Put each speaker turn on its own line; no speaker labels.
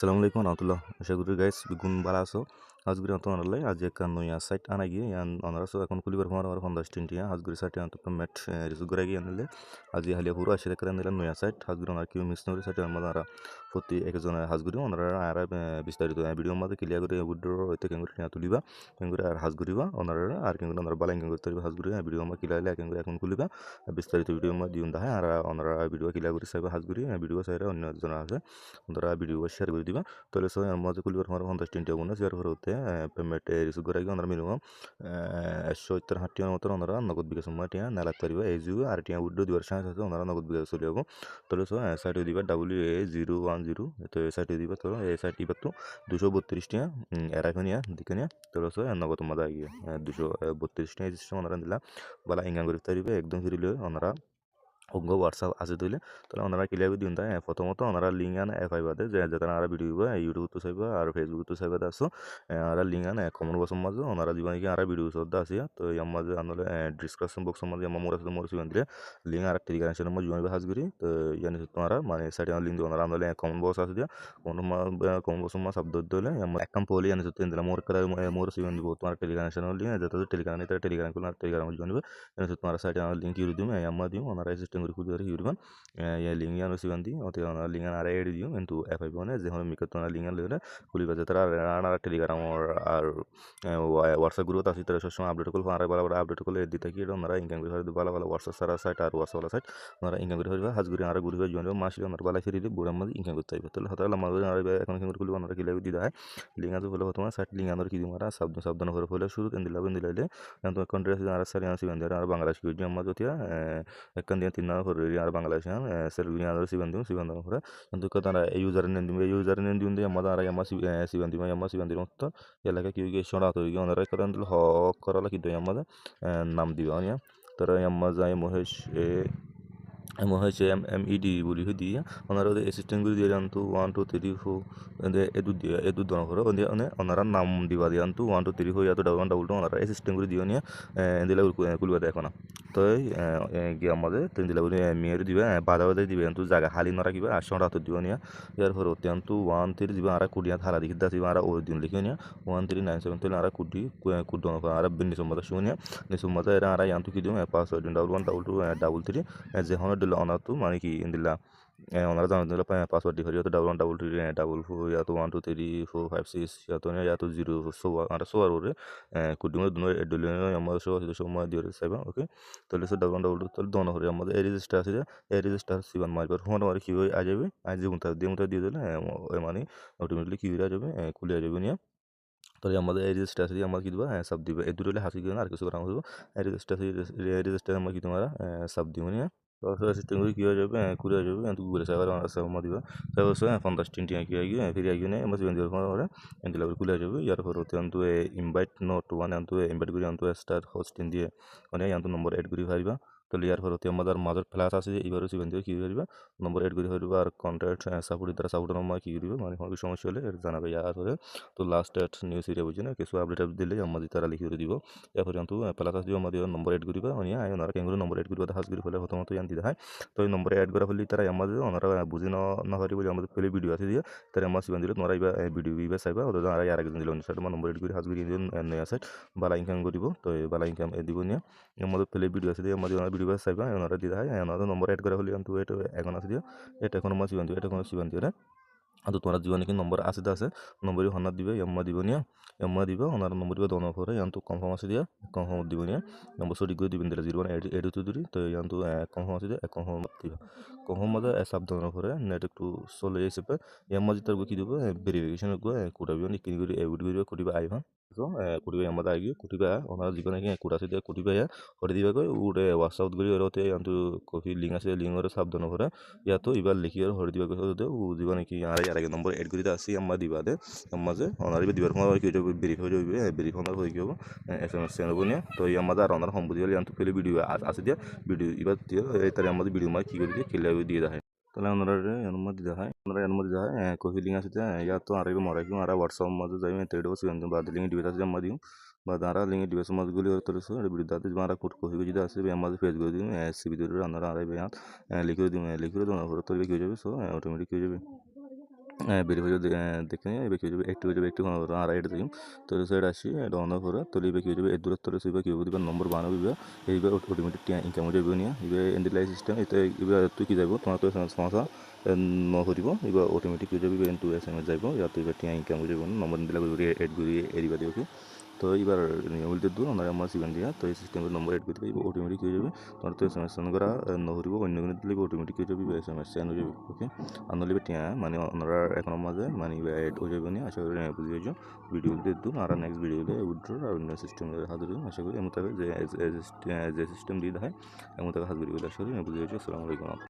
Assalamu alaikum warahmatullah. আশা করি guys বেগুন ভালো আছো। আজকে তো আনলে আজ এক নয়া সাইট আনা গিয়ে অনারা সো এখন কুলিবার ফোন আর ফোন দস্টিনটিয়া আজকে সাইট আনতো পেমেন্ট রিসু করে গিয়ে আনলে আজ হালিয়া পুরো আসে করে আনলে নয়া সাইট আজকে ওনার কি মিস নরি সাইট আমাদের প্রতি একজন হাজগুরি ওনারা আর বিস্তারিত ভিডিও মধ্যে ক্লিয়ার করে উইড্রো হইতে কেঙ্গুরি তুলিবা কেঙ্গুরি আর হাজগুরিবা ওনারা আর কেঙ্গুরি ওনারা বালাই কেঙ্গুরি তরিবা হাজগুরি ভিডিও মধ্যে ক্লিয়ার কেঙ্গুরি এখন খুলিবা বিস্তারিত ভিডিও মধ্যে দিউন দাহে আর ওনারা ভিডিও ক্লিয়ার করে সাইবা হাজগুরি ভিডিও সাইরা অন্য জন আছে ওনারা ভিডিও শেয়ার করে দিবা তাহলে সো মজা কুলিবার ফোন ফন্টাস্টিনটিয়া গুণ শেয়ার করে হতে পেমেন্ট রিসিভ করে ওনারা মিনিমাম 170 মতো ওনারা নগদ বিকাশ সময় টিয়া নালাত পারিবা এই যুগ আর টিয়া উইড্রো দিবার চান্স আছে ওনারা নগদ বিকাশ চলে যাব তাহলে সো সাইটে দিবা WA010 তো এই সাইটে দিবা তো এই সাইট দিবা তো 232 টিয়া এরাইফনিয়া দিকনিয়া তাহলে সো নগদ মজা গিয়ে 232 টিয়া সিস্টেম ওনারা দিলা বলা ইঙ্গান করে তারিবে একদম ফ্রিলে ওনারা অঙ্গ হোয়াটসঅ্যাপ আছে দিলে তাহলে ওনারা ক্লিয়ার দিন তাই প্রথমত ওনারা লিঙ্ক আনে এফআই বাদে যে যাতে ওনারা ভিডিও ইউটিউব তো চাইবা আর ফেসবুক তো চাইবা আসো ওনারা লিঙ্ক আনে কমন বক্স মাঝে ওনারা জীবন কি আর ভিডিও সদ্দা আছে তো এই মাঝে আনলে ডিসক্রিপশন বক্স মাঝে আমার মোর আছে মোর সিবান দিলে লিঙ্ক আর টেলিগ্রাম চ্যানেল মাঝে জয়েন হাজ করি তো জানি তোমরা মানে সাইডে লিঙ্ক দিয়ে ওনারা আনলে কমন বক্স আছে দিয়া কমন বক্স মাঝে শব্দ দিলে আমার অ্যাকাউন্ট পলি জানি তো দিলা মোর করে মোর সিবান দিব তোমার টেলিগ্রাম চ্যানেল লিঙ্ক যাতে টেলিগ্রাম নিতে টেলিগ্রাম করলে টেলিগ্রাম জয়েন হবে তোমার সাইডে লিঙ্ক ইউরি দিম আমার দিম ওনারা সিস্টেম করে খুঁজে ইউরিবান lingan sibanti ote ona lingan ara edi dio into f5 one je hono mikot ona lingan lele kuli baje tara ana telegram আর হোয়াটসঅ্যাপ গ্রুপ আছে তারা সবসময় আপডেট করলে আর বড় বড় আপডেট করলে দিতে কি এটা ওনারা ইনকাম করে ভালো ভালো হোয়াটসঅ্যাপ সারা সাইট আর হোয়াটসঅ্যাপ সাইট ওনারা ইনকাম করে হইবা হাজগুরি আর গুরি হয়ে জয়েন মাসে ওনারা বালা ফিরি দিয়ে বুড়ার মধ্যে ইনকাম করতে হবে তাহলে হতালা আমাদের আর এখন ইনকাম করলে ওনারা কি লাগবে দিতে হয় লিঙ্ক আছে বলে তোমার সাইট লিঙ্ক আনার কি দিমারা সাবধান সাবধান করে ফলে শুরু কেন দিলাইলে তো কন্ট্রাক্ট আর সারি আনছি বান্দার আর বাংলাদেশ কি আমরা যতিয়া একখান দিয়ে তিন নাম্বার করে আর বাংলাদেশ সেলগুনি আনার সিবান করে কিন্তু তারা ইউজার নেম দিন দিয়ে আমাদের আর আমার সিবান দিম মতো এলাকা কি শোনা তো ওনারা কথা হক করা কিন্তু আমাদের নাম দিবে অনিয়া তারা আমার যায় মহেশ MED বলি দিয়ে ওনারা ওদের অ্যাসিস্ট্যান্টগুলি দিয়ে জানতো 1 2 3 4 এদু দন করে ওনারা নাম দিবা দিয়ে আনতো 1 2 3 4 এত ডাবল ওনারা অ্যাসিস্ট্যান্টগুলি দিয়ে নিয়ে দিলে কুলবা দেখো না তো গিয়ে আমাদের তিন দিলে মেয়ের দিবে বাধা বাধা দিবে কিন্তু জায়গা হালি নরা কিবা 800 রাত দিব নিয়ে ইয়ার পরে অত্যন্ত 1 3 দিবে আর কুডিয়া থালা দেখি দাসিবা আর ওই দিন লিখে নিয়ে 1 3 9 7 তেল আর কুড আর বিনি সম্মত শুনিয়া নিসম্মত এরা আর ইয়ান্তু কি দিও পাসওয়ার্ড ডাবল 1 ডাবল 2 ডাবল 3 যে হনো দিল অনাতো মানে কি দিলা ওনারা জানো দিল পাসওয়ার্ড দি হরিয়া তো ডাবল 1 ডাবল 3 ডাবল 4 ইয়া তো 1 2 3 4 5 6 ইয়া তো 0 সো আর সো আর ওরে কুডিমো দুনো এডুলে আমার সো সময় দিয়ে সাইবা ওকে তাহলে সো ডাবল 1 ডাবল 2 তাহলে দোনো হরে আমাদের এই রেজিস্টার আছে এই রেজিস্টার সিবান মারবার ফোন আর কি হই আ যাবে আজ যেমন দিয়ে দিলে মানে অটোমেটিকলি কি হয়ে যাবে খুলে যাবে নিয়ে তাহলে আমাদের এই রেজিস্টার আছে আমরা কি দেবো সাব দিবে এই দুটো হাসি দিবে না আর কিছু করা হবে এই রেজিস্টার আমরা কি তোমার সাব দিব নিয়ে সরাসরি সিস্টেম করে কী হয়ে যাবে ঘুরে হয়ে যাবে কিন্তু গুগলে সাইবার আমরা সাবমা দিবা সাইবার সে 50 টিয়া কি আগে ফিরে আগে নেই আমরা সেভেন দিবার পরে এন্ড লেভেল খুলে যাবে ইয়ার পরে হতে আনতো ইনভাইট নোট ওয়ান আনতো ইনভাইট করে আনতো স্টার হোস্টিং দিয়ে মানে আনতো নম্বর এড করে পারিবা তাহলে ইয়ার পরে হতে আমাদের মাঝের ফ্ল্যাশ আছে এইবারও সেভেন দিয়ে কী করিবা নম্বর এড করে পারিবা আর কন্ট্যাক্ট সাপোর্ট দ্বারা সাপোর্ট নম্বর কী করিবা মানে কোনো সমস্যা হলে জানাবে ইয়ার পরে তো লাস্ট এট নিউজ এরিয়া বুঝি না কিছু আপডেট দিলে আমাদের তারা লিখে দিব এরপরে কিন্তু প্লাস দিব আমাদের নম্বর এড করিবা অনিয়া ওনারা কেঙ্গুলো নম্বর এড করিবা হাজ করে ফেলে প্রথমত ইয়ান দিতে হয় তো এই নম্বরে অ্যাড করা হলে তারা আমাদের ওনারা বুঝি না পারি বলে আমাদের ফেলে ভিডিও আছে দিয়ে তারা আমার সিবান দিলে তোমরা এবার ভিডিও চাইবা ওদের আর আরেকজন দিল সাইড আমার নম্বর এড করে হাজ করে দিন নয়া সাইড বালা ইনকাম করিব তো এই বালা ইনকাম দিব নিয়ে আমাদের ফেলে ভিডিও আছে দিয়ে আমাদের ভিডিও চাইবা ওনারা দিতে হয় ওনারা নম্বর অ্যাড করা হলে কিন্তু এটা এখন আছে দিয়ে এটা এখন আমার সিবান দিও এটা কোনো সিবান দিও ಅದು তোমার জীবনে কি নম্বর আছে নম্বরই হন্না দিবে এম্মা দিবা ওনার নম্বর দিবা দোনো পরে ইয়ান্তু কনফার্ম আছে দিয়া কনফার্ম দিব নিয়া নম্বর সঠিক করে দিবেন দিলা 01 এডু তো দিরি তো ইয়ান্তু কনফার্ম আছে দিয়া কনফার্ম দিবা কনফার্ম মধ্যে সাব দোনো পরে নেট একটু চলে যাইছে এম্মা দিতার কি দিব ভেরিফিকেশন গো কোডাবিও নি কিনি করে এডিট করিবা কোডিবা আইবা তো কোডিবা আমাদের আগে কোডিবা ওনার জীবনে কি কোড আছে দিয়া কোডিবা করে দিবা কই উড়ে হোয়াটসঅ্যাপ করি ওরতে ইয়ান্তু কপি লিঙ্ক আছে লিঙ্ক সাব দোনো পরে ইয়াতো এবার লিখি আর হরে দিবা কই ও জীবনে কি আর আগে নম্বর এড করে আসি আমরা দিবা দে মাঝে ওনার দিবার সময় কি হয়ে ভেরিফাই হয়ে যাবে ভেরিফাই হয়ে কি হবো SMS সেন্ড হবো নিয়ে তো আমাদের আর ওনার সম্পত্তি হলে আনতে পেলে ভিডিও আছে দিয়া ভিডিও এবার দিয়ে এই তারা আমাদের ভিডিও মানে কী করে দিয়ে খেলে দিয়ে দেয় তাহলে ওনারা অনুমতি দেওয়া হয় ওনারা অনুমতি দেওয়া হয় কফি লিঙ্ক আছে ইয়া তো আর মরাই আর হোয়াটসঅ্যাপ মাঝে যাই তেড়ে বসে বাদ লিঙ্ক ডিবেট আছে আমরা দিও বা তারা লিঙ্ক ডিবেস মাঝগুলি তোলে ভিডিও দাঁতে যারা কোট কফি যদি আসে আমাদের ফেস করে দিন সিবি দিয়ে আপনারা আর লিখে দিন লিখে দেওয়ার পরে তোলে কি হয়ে যাবে সো অটোমেটিক হয়ে যাবে ভেরিফাই দেখে এবার কী হয়ে যাবে একটু আর এটা দিম তো সাইড আসি এটা অন করে তো এবার কী হয়ে যাবে এর দূরত্ব সইবা কী হবে নম্বর বানাবো এইবার অটোমেটিক ইনকাম হয়ে যাবে নিয়ে এবার এন্ডিলাই সিস্টেম এতে এবার তুই কি যাব তোমার তো সমস্যা নকরিব এবার অটোমেটিক হয়ে যাবে টু এস এম এস যাব ইয়াত এবার টিয়া ইনকাম হয়ে যাব নম্বর দিলা করে এড করে এরিবা দিও কি তো এবার নিয়ম দূর আমরা আমার সিগান দিয়া তো এই সিস্টেমের নম্বর এড করতে এবার অটোমেটিক হয়ে যাবে তোমার তো এস এম এস সেন্ড করা নকরিব অন্য কোনো দিলে অটোমেটিক হয়ে যাবে এস এম এস সেন্ড হয়ে যাবে ওকে আর নলিবে টিয়া মানে ওনারা এখন মাঝে মানে এড হয়ে যাবে না আশা করি বুঝে যাও ভিডিও দূর আর নেক্সট ভিডিওতে উইথড্র আর অন্য সিস্টেম হাজির আশা করি এমন থাকে যে সিস্টেম দিয়ে দেখায় এমন থাকে হাজির আশা করি বুঝে যাচ্ছি আসসালামু আলাইকুম।